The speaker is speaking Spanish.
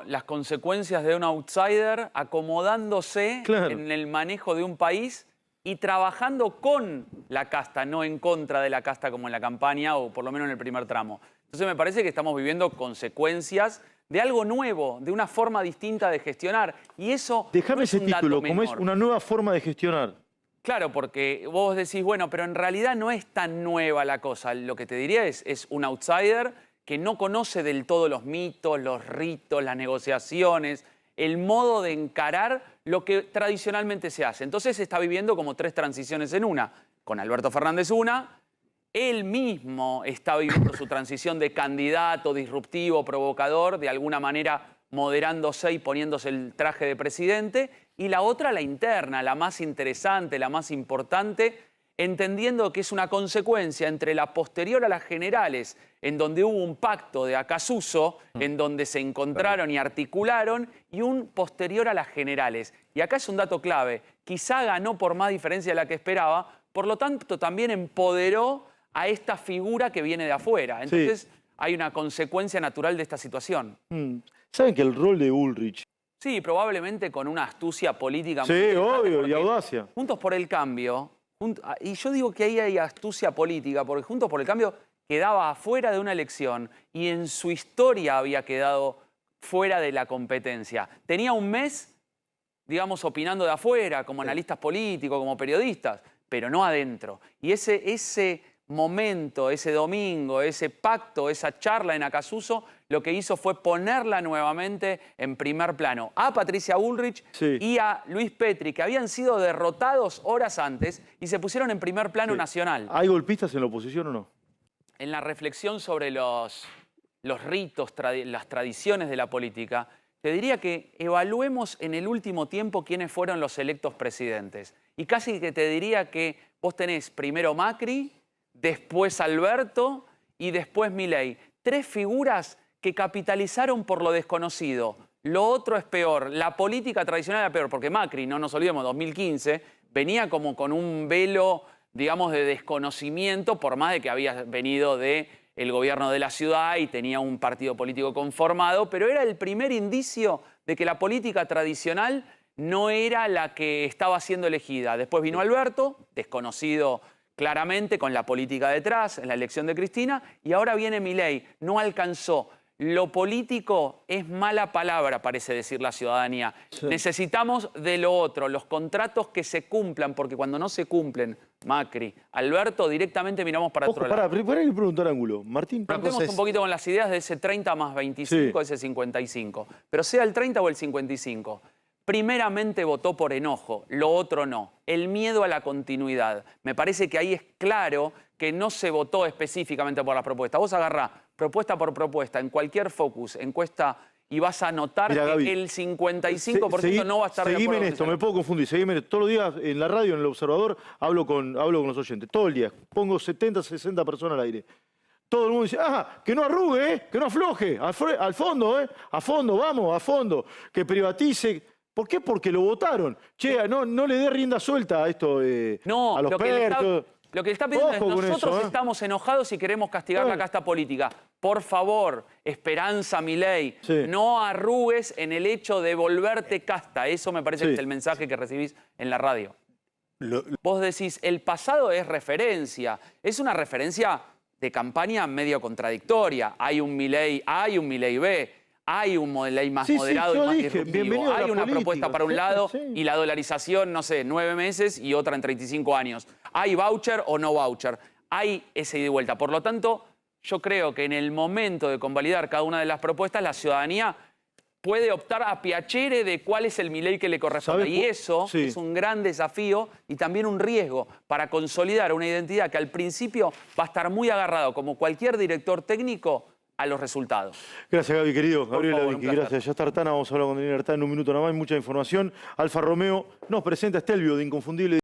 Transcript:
las consecuencias de un outsider acomodándose Claro. en el manejo de un país y trabajando con la casta, no en contra de la casta como en la campaña o por lo menos en el primer tramo. Entonces me parece que estamos viviendo consecuencias de algo nuevo, de una forma distinta de gestionar. Y eso Déjame no es ese un dato título, como es menor. una nueva forma de gestionar. Claro, porque vos decís, bueno, pero en realidad no es tan nueva la cosa. Lo que te diría es un outsider que no conoce del todo los mitos, los ritos, las negociaciones, el modo de encarar lo que tradicionalmente se hace. Entonces se está viviendo como tres transiciones en una. Con Alberto Fernández una, él mismo está viviendo su transición de candidato disruptivo, provocador, de alguna manera moderándose y poniéndose el traje de presidente, y la otra, la interna, la más interesante, la más importante, entendiendo que es una consecuencia entre la posterior a las generales, en donde hubo un pacto de Acasuso, en donde se encontraron y articularon, y un posterior a las generales. Y acá es un dato clave, quizá ganó por más diferencia de la que esperaba, por lo tanto también empoderó a esta figura que viene de afuera. Entonces hay una consecuencia natural de esta situación. ¿Saben que el rol de Bullrich? Sí, probablemente con una astucia política muy Sí, interesante, obvio, y porque audacia. Juntos por el Cambio, y yo digo que ahí hay astucia política, porque Juntos por el Cambio quedaba afuera de una elección y en su historia había quedado fuera de la competencia. Tenía un mes, digamos, opinando de afuera, como analistas políticos, como periodistas, pero no adentro. Y ese momento, ese domingo, ese pacto, esa charla en Acasuso, lo que hizo fue ponerla nuevamente en primer plano a Patricia Bullrich y a Luis Petri, que habían sido derrotados horas antes y se pusieron en primer plano nacional. ¿Hay golpistas en la oposición o no? En la reflexión sobre los ritos, las tradiciones de la política, te diría que evaluemos en el último tiempo quiénes fueron los electos presidentes. Y casi que te diría que vos tenés primero Macri, después Alberto y después Milei. Tres figuras que capitalizaron por lo desconocido. Lo otro es peor. La política tradicional era peor, porque Macri, no nos olvidemos, 2015, venía como con un velo, digamos, de desconocimiento, por más de que había venido del gobierno de la ciudad y tenía un partido político conformado, pero era el primer indicio de que la política tradicional no era la que estaba siendo elegida. Después vino Alberto, desconocido claramente, con la política detrás, en la elección de Cristina, y ahora viene Milei. No alcanzó. Lo político es mala palabra, parece decir la ciudadanía. Necesitamos de lo otro, los contratos que se cumplan, porque cuando no se cumplen, Macri, Alberto, directamente miramos para otro lado. Para que preguntar ángulo. Martín, Rompemos un poquito con las ideas de ese 30 más 25, ese 55. Pero sea el 30 o el 55. Primeramente votó por enojo, lo otro no. El miedo a la continuidad. Me parece que ahí es claro que no se votó específicamente por la propuesta. Vos agarrás propuesta por propuesta en cualquier focus, encuesta, y vas a notar que Gaby, el 55% no va a estar de acuerdo. Seguime en esto, me puedo confundir. Seguime en esto. Todos los días en la radio, en El Observador, hablo con los oyentes. Todo el día. Pongo 70, 60 personas al aire. Todo el mundo dice, que no arrugue, que no afloje. Al fondo, a fondo, vamos, a fondo. Que privatice. ¿Por qué? Porque lo votaron. Che, no le dé rienda suelta a esto, a los perros. Lo que le está pidiendo es, nosotros estamos enojados y queremos castigar la casta política. Por favor, Esperanza Milei, no arrugues en el hecho de volverte casta. Eso me parece que es el mensaje que recibís en la radio. Vos decís, el pasado es referencia. Es una referencia de campaña medio contradictoria. Hay un Milei A y un Milei B. Hay un Milei más moderado y más disruptivo. Hay una propuesta para un lado y la dolarización, no sé, 9 meses y otra en 35 años. ¿Hay voucher o no voucher? Hay ese ida y vuelta. Por lo tanto, yo creo que en el momento de convalidar cada una de las propuestas, la ciudadanía puede optar a piacere de cuál es el Milei que le corresponde. Y eso es un gran desafío y también un riesgo para consolidar una identidad que al principio va a estar muy agarrado, como cualquier director técnico, a los resultados. Gracias, Gaby, querido. Gabriel Lavicki, gracias. Ya está Artana, vamos a hablar con Daniel Artana en un minuto nada más. Hay mucha información. Alfa Romeo nos presenta Stelvio de Inconfundible.